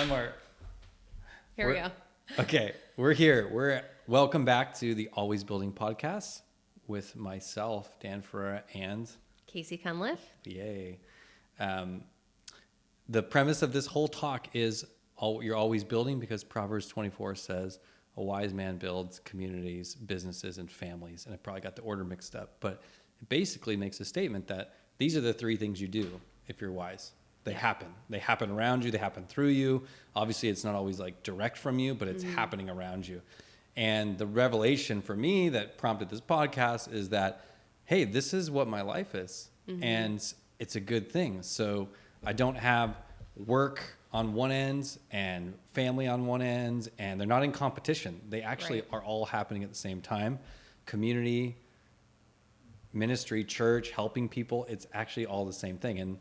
One more. Here we go. Okay, we're here. Welcome back to the Always Building podcast with myself, Dan Ferreira, and Casey Cunliffe. yay. The premise of this whole talk is you're always building because Proverbs 24 says a wise man builds communities, businesses, and families. And I probably got the order mixed up, but it basically makes a statement that these are the three things you do if you're wise. They happen. They happen around you. They happen through you. Obviously, it's not always like direct from you, but it's happening around you. And the revelation for me that prompted this podcast is that, hey, this is what my life is. And it's a good thing. So I don't have work on one end and family on one end, and they're not in competition. They actually are all happening at the same time. Community, ministry, church, helping people, it's actually all the same thing. And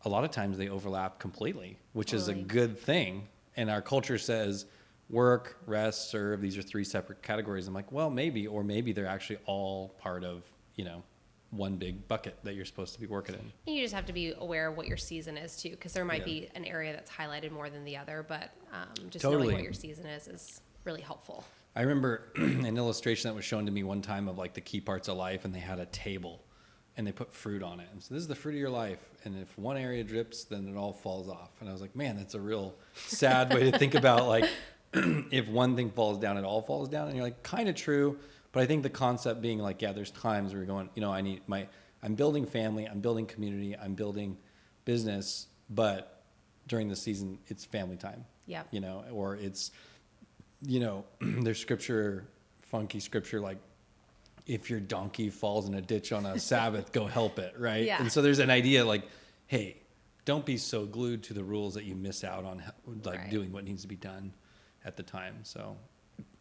a lot of times they overlap completely, which is a good thing. And our culture says work, rest, serve, these are three separate categories. I'm like, well, maybe, or maybe they're actually all part of, one big bucket that you're supposed to be working in. And you just have to be aware of what your season is too, because there might be an area that's highlighted more than the other, but just knowing what your season is really helpful. I remember an illustration that was shown to me one time of like the key parts of life, and they had a table and they put fruit on it. And so this is the fruit of your life. And if one area drips, then it all falls off. And I was like, man, that's a real sad way to think about like, if one thing falls down, it all falls down. And you're like, kind of true. But I think the concept being like, yeah, there's times where you're going, I'm building family, I'm building community, I'm building business, but during the season, it's family time. Yeah. Or it's, there's funky scripture, like, if your donkey falls in a ditch on a Sabbath, go help it, right? Yeah. And so there's an idea like, hey, don't be so glued to the rules that you miss out on doing what needs to be done at the time. So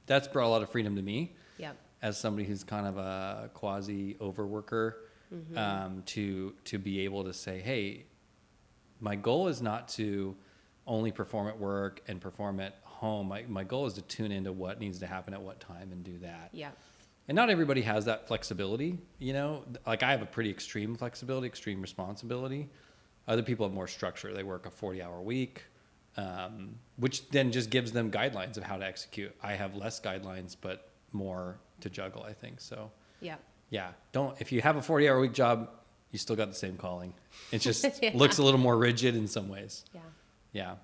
that's brought a lot of freedom to me. Yep. As somebody who's kind of a quasi overworker, to be able to say, hey, my goal is not to only perform at work and perform at home. My goal is to tune into what needs to happen at what time and do that. Yeah. And not everybody has that flexibility, like I have a pretty extreme flexibility, extreme responsibility. Other people have more structure. They work a 40-hour week, which then just gives them guidelines of how to execute. I have less guidelines, but more to juggle, I think. So yeah, if you have a 40-hour week job, you still got the same calling. It just looks a little more rigid in some ways. Yeah.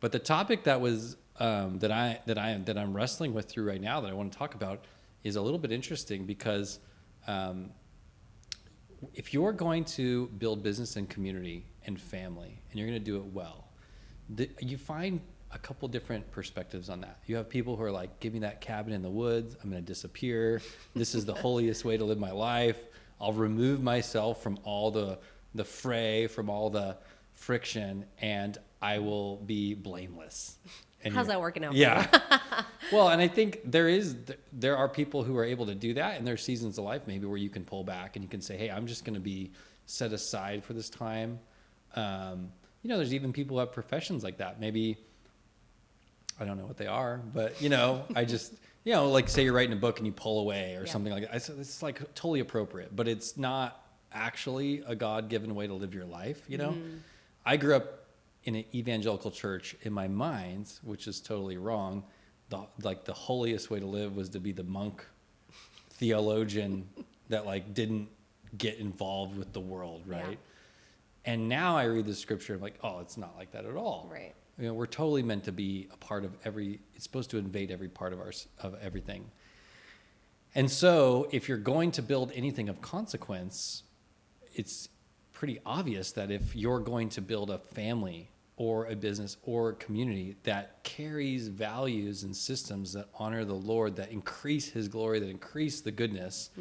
But the topic that was that I'm wrestling with through right now that I want to talk about is a little bit interesting because if you're going to build business and community and family and you're going to do it well, you find a couple different perspectives on that. You have people who are like, give me that cabin in the woods. I'm going to disappear. This is the holiest way to live my life. I'll remove myself from all the fray, from all the friction, and I will be blameless. And how's that working out? Yeah. Well, and I think there are people who are able to do that, and there are seasons of life maybe where you can pull back and you can say, hey, I'm just going to be set aside for this time. There's even people who have professions like that. Maybe, I don't know what they are, but I just, like say you're writing a book and you pull away or something like that. It's like totally appropriate, but it's not actually a God-given way to live your life. I grew up in an evangelical church in my mind, which is totally wrong. The holiest way to live was to be the monk theologian that didn't get involved with the world, right? Yeah. And now I read the scripture, I'm like, oh, it's not like that at all. Right. We're totally meant to be a part of it's supposed to invade every part of everything. And so if you're going to build anything of consequence, it's pretty obvious that if you're going to build a family or a business or a community that carries values and systems that honor the Lord, that increase his glory, that increase the goodness,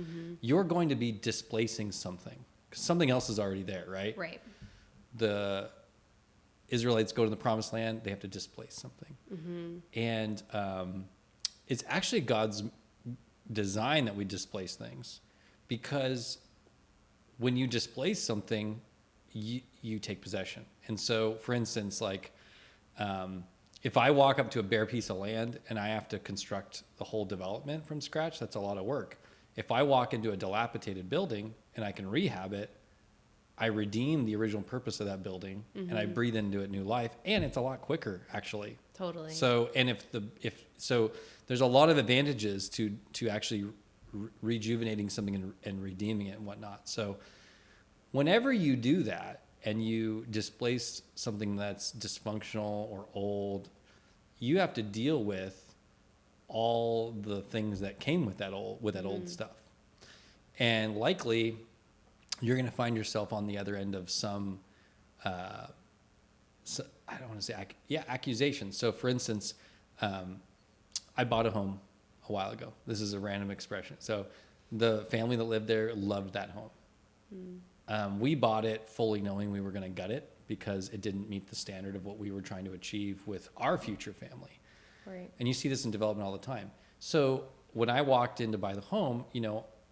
you're going to be displacing something. 'Cause something else is already there, right? Right. The Israelites go to the promised land, they have to displace something. And it's actually God's design that we displace things, because when you displace something, you take possession. And so, for instance, if I walk up to a bare piece of land and I have to construct the whole development from scratch, that's a lot of work. If I walk into a dilapidated building and I can rehab it, I redeem the original purpose of that building and I breathe into it new life, and it's a lot quicker actually. Totally. So, and if there's a lot of advantages to actually rejuvenating something and redeeming it and whatnot. So whenever you do that and you displace something that's dysfunctional or old, you have to deal with all the things that came with that old stuff. And likely you're going to find yourself on the other end of some, I don't want to say, accusations. So for instance, I bought a home a while ago. This is a random expression. So the family that lived there loved that home. We bought it fully knowing we were going to gut it because it didn't meet the standard of what we were trying to achieve with our future family. Right. And you see this in development all the time. So when I walked in to buy the home,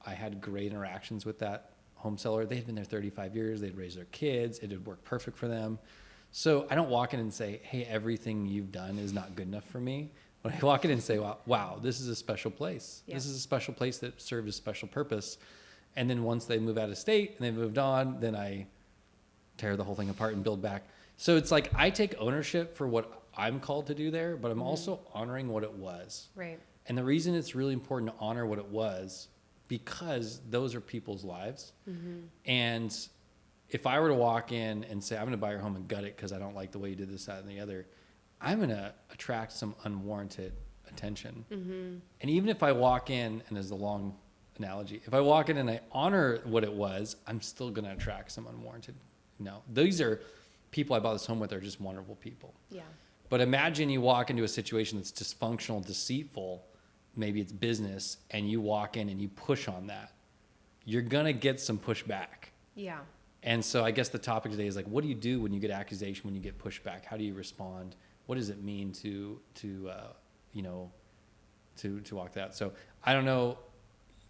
I had great interactions with that home seller. They had been there 35 years. They'd raised their kids. It had worked perfect for them. So I don't walk in and say, hey, everything you've done is not good enough for me. When I walk in and say, wow, this is a special place. Yeah. This is a special place that served a special purpose. And then once they move out of state and they moved on, then I tear the whole thing apart and build back. So it's like I take ownership for what I'm called to do there, but I'm also honoring what it was. Right. And the reason it's really important to honor what it was, because those are people's lives. And if I were to walk in and say, I'm going to buy your home and gut it because I don't like the way you did this, that, and the other, I'm going to attract some unwarranted attention. And even if I walk in, and as a long analogy, if I walk in and I honor what it was, I'm still going to attract some unwarranted. These are people I bought this home with are just wonderful people. Yeah. But imagine you walk into a situation that's dysfunctional, deceitful, maybe it's business, and you walk in and you push on that. You're going to get some pushback. Yeah. And so I guess the topic today is like, what do you do when you get accusation, when you get pushback? How do you respond? What does it mean to walk that? So I don't know.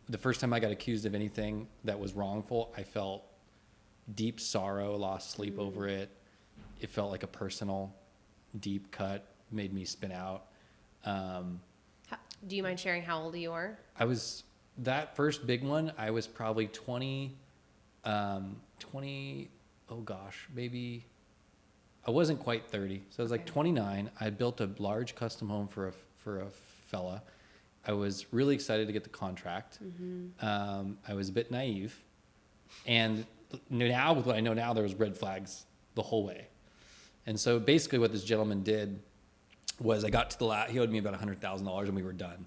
The first time I got accused of anything that was wrongful, I felt deep sorrow, lost sleep over it. It felt like a personal, deep cut, made me spin out. Do you mind sharing how old you are? That first big one, I was probably 20, maybe, I wasn't quite 30. So I was like 29. I built a large custom home for a fella. I was really excited to get the contract. I was a bit naive. And now, with what I know now, there was red flags the whole way. And so basically what this gentleman did was I got to he owed me about $100,000 and we were done.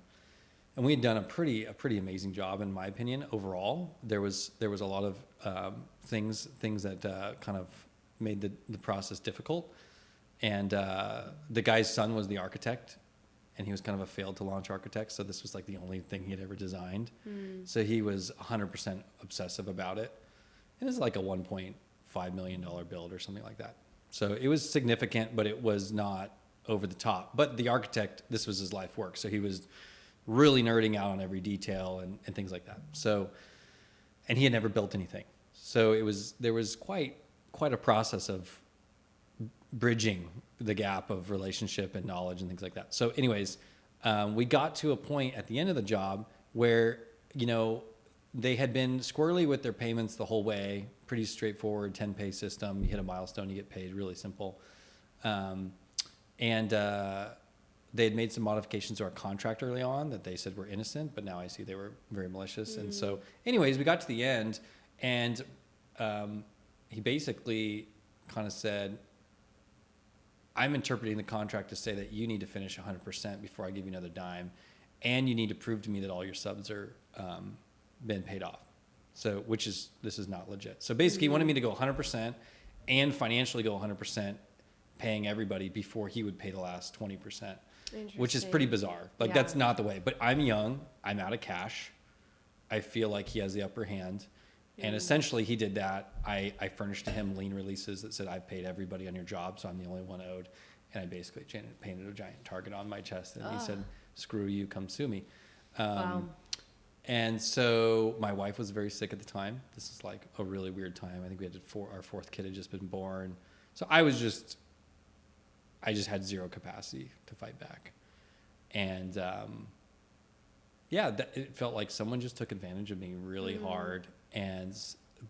And we had done a pretty amazing job, in my opinion, overall. There was a lot of things that kind of made the process difficult. And the guy's son was the architect, and he was kind of a failed to launch architect. So this was like the only thing he had ever designed. So he was 100% obsessive about it. And it's like a $1.5 million build or something like that. So it was significant, but it was not over the top. But the architect, this was his life work. So he was really nerding out on every detail and things like that. So, and he had never built anything. So there was quite a process of bridging the gap of relationship and knowledge and things like that. So anyways, we got to a point at the end of the job where, they had been squirrely with their payments the whole way, pretty straightforward 10-pay system. You hit a milestone, you get paid, really simple. And they had made some modifications to our contract early on that they said were innocent, but now I see they were very malicious. And so anyways, we got to the end, and he basically kind of said, I'm interpreting the contract to say that you need to finish 100% before I give you another dime, and you need to prove to me that all your subs are been paid off. So, this is not legit. So basically he wanted me to go 100% and financially go 100%, paying everybody before he would pay the last 20%, which is pretty bizarre. Like that's not the way, but I'm young, I'm out of cash. I feel like he has the upper hand. And essentially he did that. I furnished to him lien releases that said I've paid everybody on your job, so I'm the only one owed. And I basically painted a giant target on my chest, and he said, screw you, come sue me. Wow. And so my wife was very sick at the time. This is like a really weird time. I think our fourth kid had just been born. So I just had zero capacity to fight back. And it felt like someone just took advantage of me really hard. And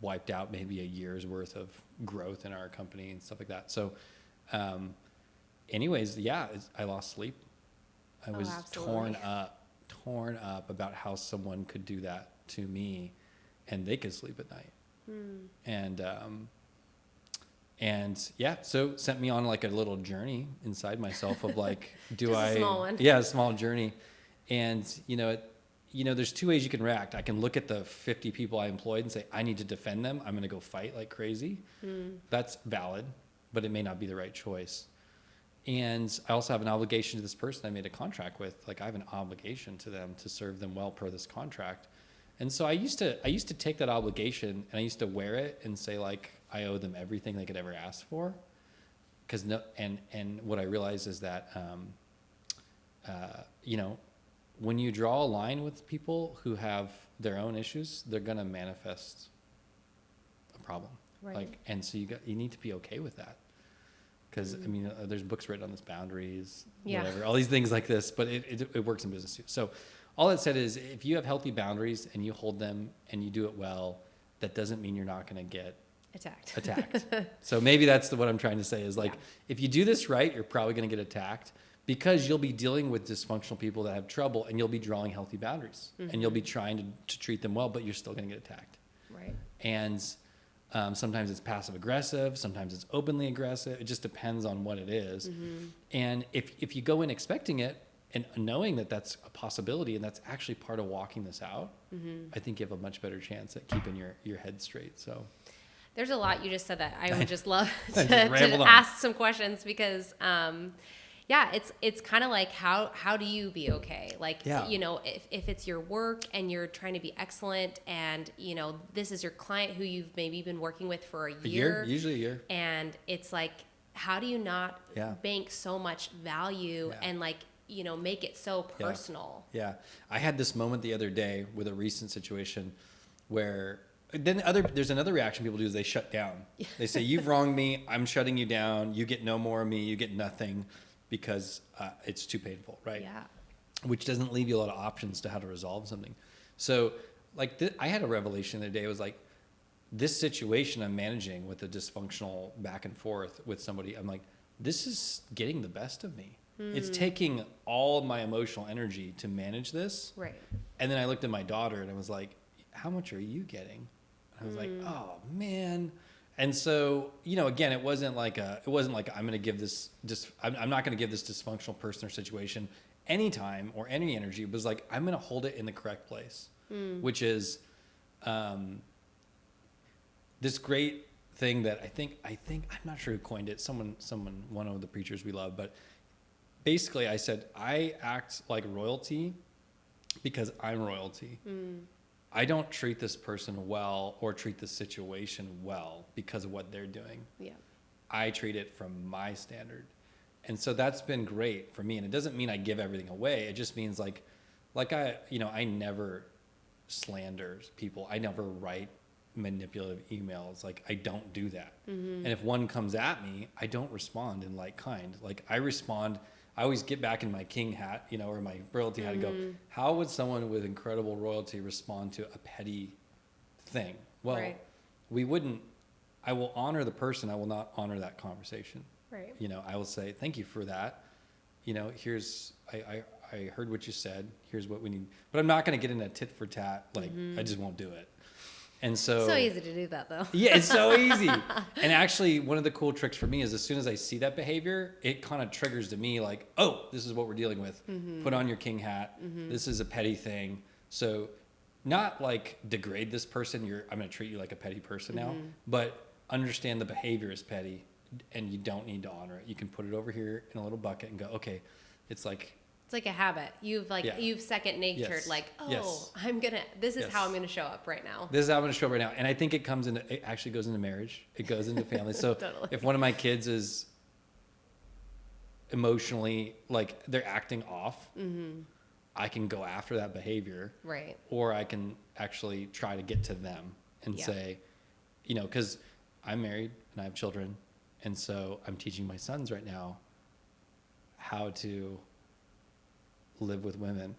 wiped out maybe a year's worth of growth in our company and stuff like that. So, anyways, yeah, I lost sleep. I was absolutely. torn up about how someone could do that to me and they could sleep at night. And yeah, so sent me on like a little journey inside myself of like, a small one. Yeah, a small journey. And there's two ways you can react. I can look at the 50 people I employed and say, I need to defend them. I'm going to go fight like crazy. That's valid, but it may not be the right choice. And I also have an obligation to this person I made a contract with. Like I have an obligation to them to serve them well per this contract. And so I used to take that obligation and I used to wear it and say like I owe them everything they could ever ask for. And what I realized is that when you draw a line with people who have their own issues, they're gonna manifest a problem. Right. And so you need to be okay with that. Because there's books written on this, boundaries, whatever, all these things like this, but it works in business too. So all that said is if you have healthy boundaries and you hold them and you do it well, that doesn't mean you're not going to get attacked. So maybe that's what I'm trying to say is like, if you do this right, you're probably going to get attacked because you'll be dealing with dysfunctional people that have trouble and you'll be drawing healthy boundaries and you'll be trying to treat them well, but you're still going to get attacked. Right. And sometimes it's passive aggressive, sometimes it's openly aggressive. It just depends on what it is. And if you go in expecting it and knowing that that's a possibility and that's actually part of walking this out, I think you have a much better chance at keeping your head straight. So there's a lot you just said that I would just love to ask some questions because it's kind of like how do you be okay? Like, if it's your work and you're trying to be excellent and, this is your client who you've maybe been working with for a year. Usually a year. And it's like, how do you not bank so much value and like, make it so personal? Yeah. I had this moment the other day with a recent situation where there's another reaction people do is they shut down. They say, you've wronged me. I'm shutting you down. You get no more of me. You get nothing. Because it's too painful, right? Yeah. Which doesn't leave you a lot of options to how to resolve something. So, like, I had a revelation the other day. It was like, this situation I'm managing with a dysfunctional back and forth with somebody, I'm like, this is getting the best of me. It's taking all of my emotional energy to manage this. Right. And then I looked at my daughter and I was like, how much are you getting? And I was like, oh, man. And so, again, it wasn't like I'm going to give this, I'm not going to give this dysfunctional person or situation any time or any energy. It was like, I'm going to hold it in the correct place, which is this great thing that I think, I'm not sure who coined it. Someone, one of the preachers we love, but basically I said, I act like royalty because I'm royalty. I don't treat this person well or treat the situation well because of what they're doing. Yeah. I treat it from my standard. And so that's been great for me. And it doesn't mean I give everything away. It just means like I never slander people. I never write manipulative emails. Like I don't do that. And if one comes at me, I don't respond in like kind. Like I always get back in my king hat, or my royalty hat and go, how would someone with incredible royalty respond to a petty thing? Well, we wouldn't. I will honor the person. I will not honor that conversation. Right. I will say, thank you for that. Here's, I heard what you said. Here's what we need. But I'm not going to get in a tit for tat. Like, I just won't do it. And so easy to do that though. Yeah, it's so easy. And actually one of the cool tricks for me is as soon as I see that behavior, it kind of triggers to me like, oh, this is what we're dealing with. Put on your king hat. This is a petty thing. So not like degrade this person. I'm going to treat you like a petty person now, but understand the behavior is petty and you don't need to honor it. You can put it over here in a little bucket and go, okay, it's like a habit. You've second natured, this is how I'm going to show up right now. This is how I'm going to show up right now. And I think it actually goes into marriage. It goes into family. So totally. If one of my kids is emotionally, like they're acting off, I can go after that behavior. Right. Or I can actually try to get to them and say, cause I'm married and I have children. And so I'm teaching my sons right now how to live with women.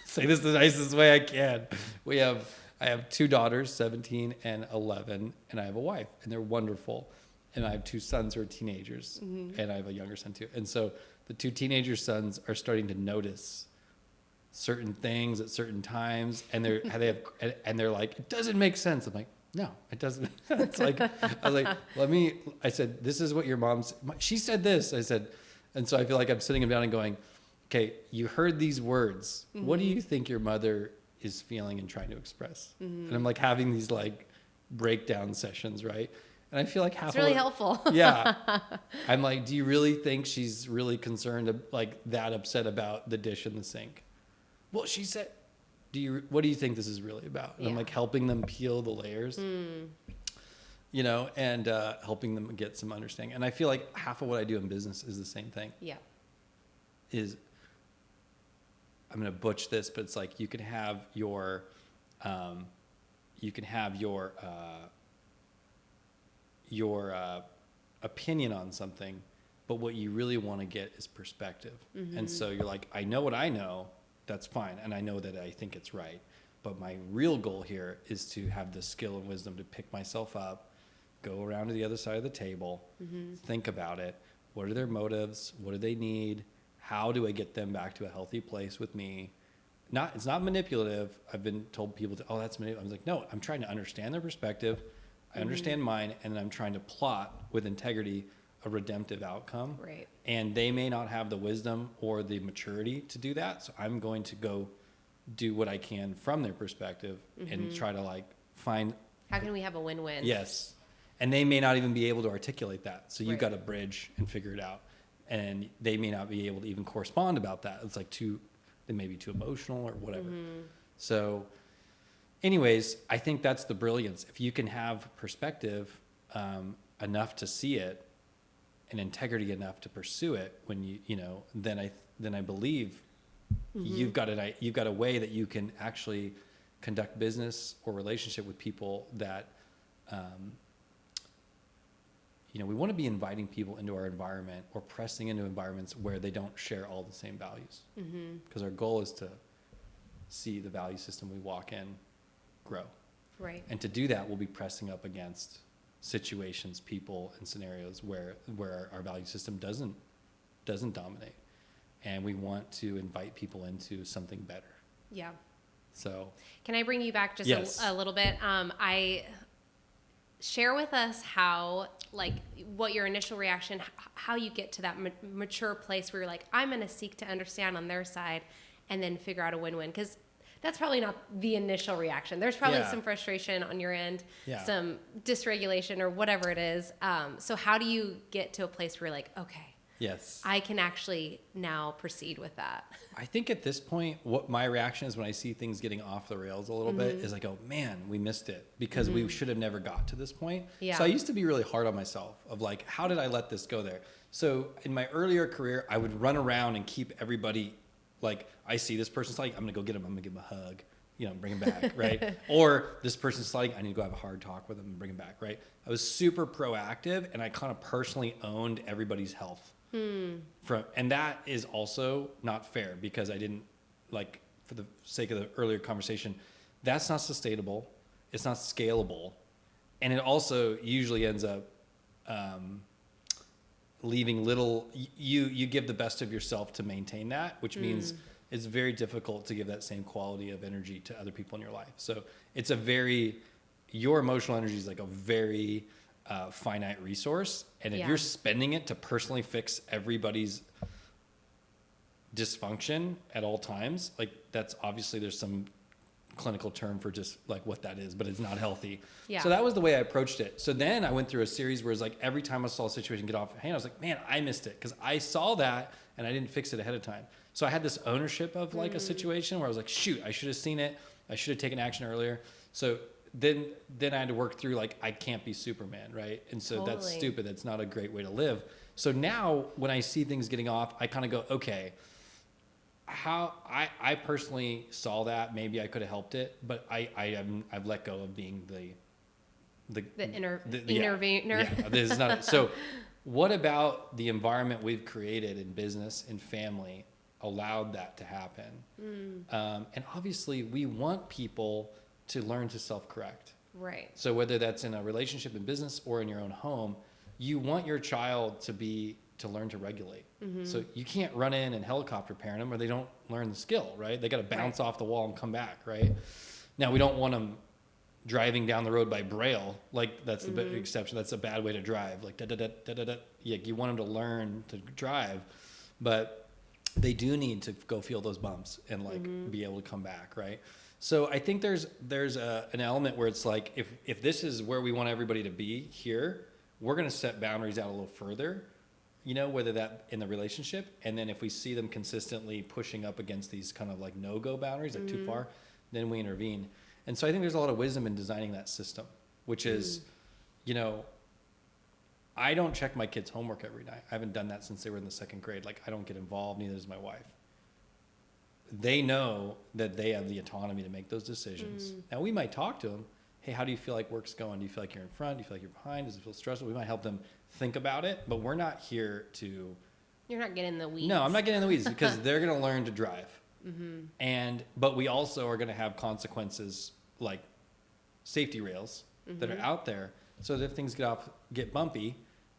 Say this the nicest way I can. I I have 2 daughters, 17 and 11, and I have a wife, and they're wonderful. And I have 2 sons who are teenagers, and I have a younger son too. And so the 2 teenager sons are starting to notice certain things at certain times, and they're like, it doesn't make sense. I'm like, no, it doesn't. It's like, I was like, I said, this is what your mom's, she said this. I said, and so I feel like I'm sitting him down and going, okay, you heard these words. What do you think your mother is feeling and trying to express? And I'm like having these like breakdown sessions, right? And I feel like it's really helpful. Yeah. I'm like, do you really think she's really concerned, like that upset about the dish in the sink? Well, she said, what do you think this is really about? And I'm like helping them peel the layers, you know, and helping them get some understanding. And I feel like half of what I do in business is the same thing. Yeah. I'm going to butch this, but it's like you can have your opinion on something, but what you really want to get is perspective. And so you're like, I know what I know, that's fine, and I know that I think it's right, but my real goal here is to have the skill and wisdom to pick myself up, go around to the other side of the table, think about it. What are their motives? What do they need? How do I get them back to a healthy place with me? It's not manipulative. I've been told people that's manipulative. I was like, no, I'm trying to understand their perspective. I understand mine, and then I'm trying to plot with integrity a redemptive outcome. Right. And they may not have the wisdom or the maturity to do that. So I'm going to go do what I can from their perspective and try to like find. How can we have a win-win? Yes. And they may not even be able to articulate that. So you've got to bridge and figure it out. And they may not be able to even correspond about that. It's like they may be too emotional or whatever. So anyways, I think that's the brilliance. If you can have perspective enough to see it and integrity enough to pursue it, when then I believe you've got a way that you can actually conduct business or relationship with people that we want to be inviting people into our environment or pressing into environments where they don't share all the same values. Because our goal is to see the value system we walk in grow. Right. And to do that, we'll be pressing up against situations, people, and scenarios where our value system doesn't dominate. And we want to invite people into something better. Yeah. So can I bring you back just a little bit? Share with us how, like, what your initial reaction, how you get to that mature place where you're like, I'm going to seek to understand on their side and then figure out a win-win. Because that's probably not the initial reaction. There's probably some frustration on your end, some dysregulation or whatever it is. So how do you get to a place where you're like, okay, yes, I can actually now proceed with that? I think at this point, what my reaction is when I see things getting off the rails a little bit is I go, man, we missed it because we should have never got to this point. Yeah. So I used to be really hard on myself of like, how did I let this go there? So in my earlier career, I would run around and keep everybody like, I see this person's like, I'm going to go get him. I'm going to give him a hug, bring him back. Right. Or this person's like, I need to go have a hard talk with him and bring him back. Right. I was super proactive and I kind of personally owned everybody's health. And that is also not fair because I didn't, like, for the sake of the earlier conversation, that's not sustainable. It's not scalable. And it also usually ends up leaving little, you give the best of yourself to maintain that, which means it's very difficult to give that same quality of energy to other people in your life. So it's your emotional energy is like a very finite resource, and if you're spending it to personally fix everybody's dysfunction at all times, like that's obviously there's some clinical term for just like what that is, but it's not healthy. So that was the way I approached it. So then I went through a series where it's like every time I saw a situation get off hand, I was like, man, I missed it because I saw that and I didn't fix it ahead of time. So I had this ownership of like a situation where I was like, shoot, I should have seen it. I should have taken action earlier. So then I had to work through like, I can't be Superman, right? And so that's stupid. That's not a great way to live. So now when I see things getting off, I kind of go, okay, how I personally saw that. Maybe I could have helped it, but I've let go of being the intervener. Yeah, this is not so. What about the environment we've created in business and family allowed that to happen? And obviously, we want people to learn to self-correct. Right. So whether that's in a relationship in business or in your own home, you want your child to learn to regulate. Mm-hmm. So you can't run in and helicopter parent them or they don't learn the skill, right? They got to bounce off the wall and come back, right? Now, we don't want them driving down the road by braille. Like, that's the exception. That's a bad way to drive. Like, da-da-da-da-da-da. Yeah, you want them to learn to drive, but they do need to go feel those bumps and, like, be able to come back, right? So I think there's an element where it's like, if this is where we want everybody to be here, we're going to set boundaries out a little further, you know, whether that in the relationship. And then if we see them consistently pushing up against these kind of like no-go boundaries, like too far, then we intervene. And so I think there's a lot of wisdom in designing that system, which is, you know, I don't check my kids' homework every night. I haven't done that since they were in the 2nd grade. Like, I don't get involved, neither does my wife. They know that they have the autonomy to make those decisions. Now, we might talk to them. Hey, how do you feel like work's going? Do you feel like you're in front? Do you feel like you're behind? Does it feel stressful? We might help them think about it, but we're not here to... You're not getting in the weeds. No, I'm not getting in the weeds because they're going to learn to drive. But we also are going to have consequences like safety rails that are out there, so that if things get bumpy,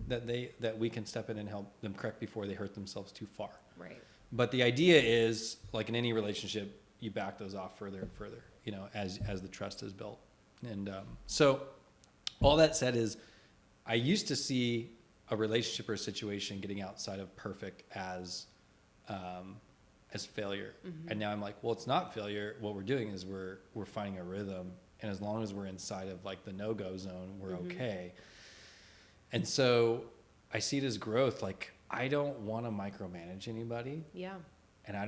that we can step in and help them correct before they hurt themselves too far. Right. But the idea is, like in any relationship, you back those off further and further, you know, as the trust is built. And so all that said is, I used to see a relationship or a situation getting outside of perfect as failure. And now I'm like, well, it's not failure. What we're doing is we're finding a rhythm. And as long as we're inside of like the no-go zone, we're okay. And so I see it as growth. Like, I don't want to micromanage anybody. Yeah. And I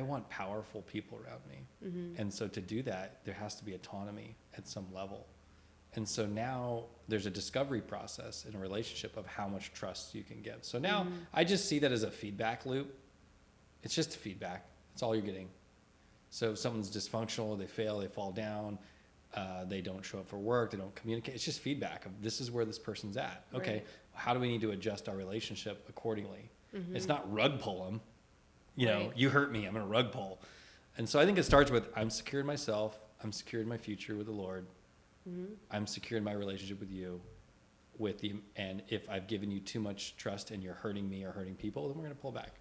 want powerful people around me. And so to do that, there has to be autonomy at some level. And so now there's a discovery process in a relationship of how much trust you can give. So now I just see that as a feedback loop. It's just feedback. That's all you're getting. So if someone's dysfunctional, they fail, they fall down, they don't show up for work, they don't communicate. It's just feedback of this is where this person's at. Okay, right. How do we need to adjust our relationship accordingly? It's not rug pull them. You know, you hurt me, I'm going to rug pull. And so I think it starts with, I'm secure in myself. I'm secure in my future with the Lord. I'm secure in my relationship with you. And if I've given you too much trust and you're hurting me or hurting people, then we're going to pull back.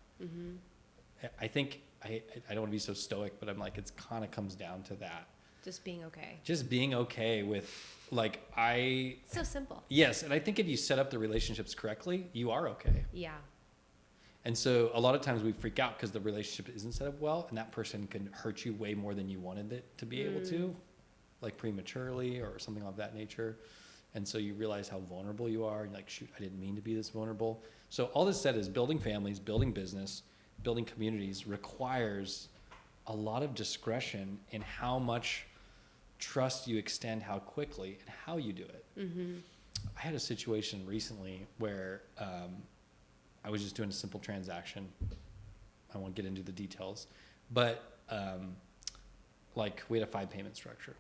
I think, I don't want to be so stoic, but I'm like, it's kind of comes down to that. Just being okay. Just being okay with, like, so simple. Yes, and I think if you set up the relationships correctly, you are okay. Yeah. And so a lot of times we freak out because the relationship isn't set up well, and that person can hurt you way more than you wanted it to be able to, like prematurely or something of that nature. And so you realize how vulnerable you are, and you're like, shoot, I didn't mean to be this vulnerable. So all this said is building families, building business, building communities requires a lot of discretion in how much trust you extend, how quickly, and how you do it. I had a situation recently where I was just doing a simple transaction. I won't get into the details, but like we had a 5-payment structure,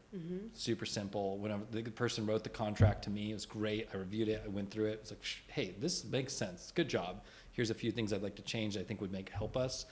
super simple. When the person wrote the contract to me, it was great. I reviewed it. I went through it. It was like, hey, this makes sense. Good job. Here's a few things I'd like to change that I think would help us.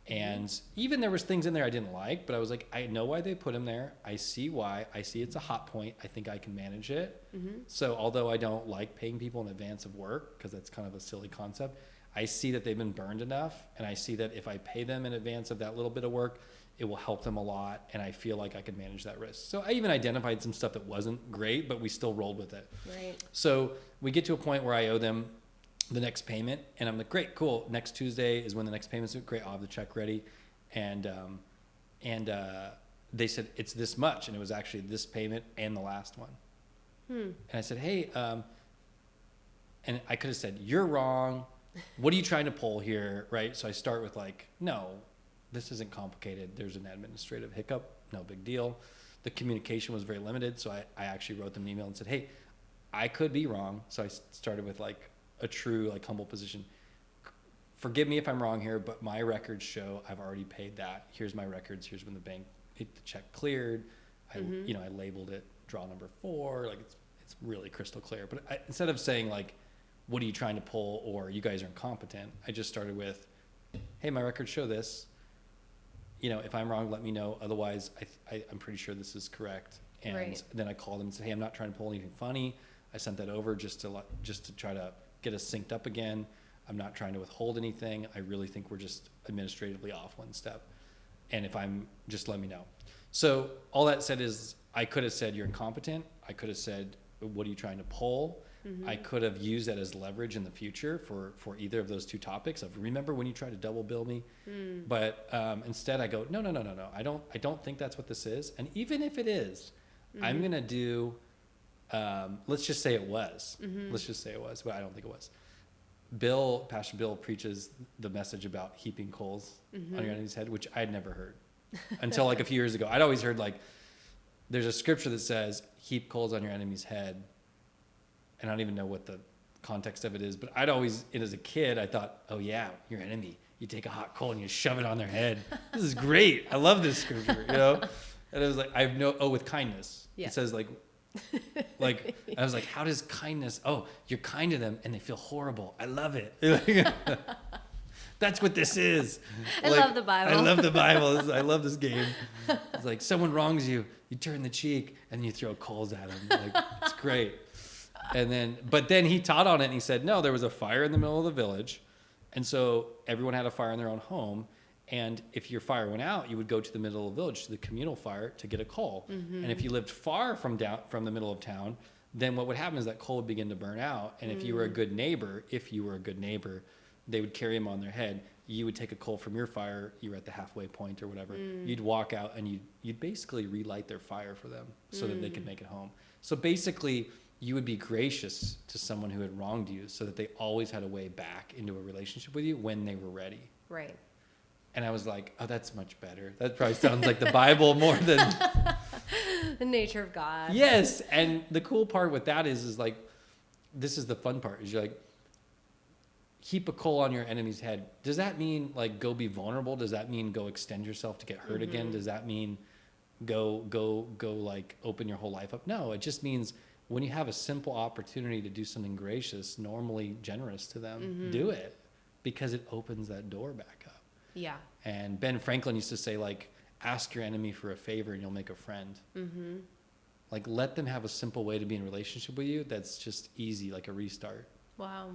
And even there was things in there I didn't like, but I was like, I know why they put them there. I see why. I see it's a hot point. I think I can manage it. So although I don't like paying people in advance of work, because that's kind of a silly concept, I see that they've been burned enough. And I see that if I pay them in advance of that little bit of work, it will help them a lot. And I feel like I can manage that risk. So I even identified some stuff that wasn't great, but we still rolled with it. Right. So we get to a point where I owe them the next payment, and I'm like, great, cool. Next Tuesday is when the next payment's due. Great, I'll have the check ready. And they said it's this much, and it was actually this payment and the last one. And I said, hey, and I could have said, you're wrong. What are you trying to pull here, right? So I start with like, no, this isn't complicated. There's an administrative hiccup, no big deal. The communication was very limited, so I actually wrote them an email and said, hey, I could be wrong. So I started with like a true, like, humble position. Forgive me if I'm wrong here, but my records show I've already paid that. Here's my records. Here's when the check cleared. I labeled it draw number 4. Like, it's really crystal clear. But instead of saying like, what are you trying to pull, or you guys are incompetent, I just started with, hey, my records show this. if I'm wrong, let me know. Otherwise, I'm pretty sure this is correct. And Right. then I called them and said, hey, I'm not trying to pull anything funny. I sent that over just to try to get us synced up again. I'm not trying to withhold anything. I really think we're just administratively off one step. And if I'm, just let me know. So all that said is, I could have said you're incompetent. I could have said, what are you trying to pull? Mm-hmm. I could have used that as leverage in the future for either of those two topics of, remember when you tried to double bill me? But instead I go, no. I don't think that's what this is. And even if it is, I'm going to do, let's just say it was. Let's just say it was, but I don't think it was. Pastor Bill preaches the message about heaping coals on your enemy's head, which I had never heard until like a few years ago. I'd always heard like, there's a scripture that says, heap coals on your enemy's head. And I don't even know what the context of it is, but I'd always, as a kid, I thought, oh yeah, your enemy, you take a hot coal and you shove it on their head. This is great. I love this scripture, And it was like, with kindness. Yeah. It says like, I was like, how does kindness, you're kind to them and they feel horrible. I love it. That's what this is. I love the Bible. I love the Bible. I love this game. It's like someone wrongs you, you turn the cheek and you throw coals at them. Like, it's great. But then he taught on it and he said, no, there was a fire in the middle of the village. And so everyone had a fire in their own home. And if your fire went out, you would go to the middle of the village, to the communal fire, to get a coal. And if you lived far from the middle of town, then what would happen is that coal would begin to burn out. And if you were a good neighbor, they would carry them on their head. You would take a coal from your fire. You were at the halfway point or whatever. You'd walk out and you'd basically relight their fire for them so that they could make it home. So basically, you would be gracious to someone who had wronged you so that they always had a way back into a relationship with you when they were ready. Right. And I was like, oh, that's much better. That probably sounds like the Bible more than... The nature of God. Yes. And the cool part with that is like, this is the fun part, is you're like, heap a coal on your enemy's head. Does that mean like go be vulnerable? Does that mean go extend yourself to get hurt again? Does that mean go like open your whole life up? No, it just means when you have a simple opportunity to do something gracious, normally generous to them, do it, because it opens that door back up. Yeah. And Ben Franklin used to say, like, ask your enemy for a favor and you'll make a friend. Like, let them have a simple way to be in a relationship with you that's just easy, like a restart. Wow.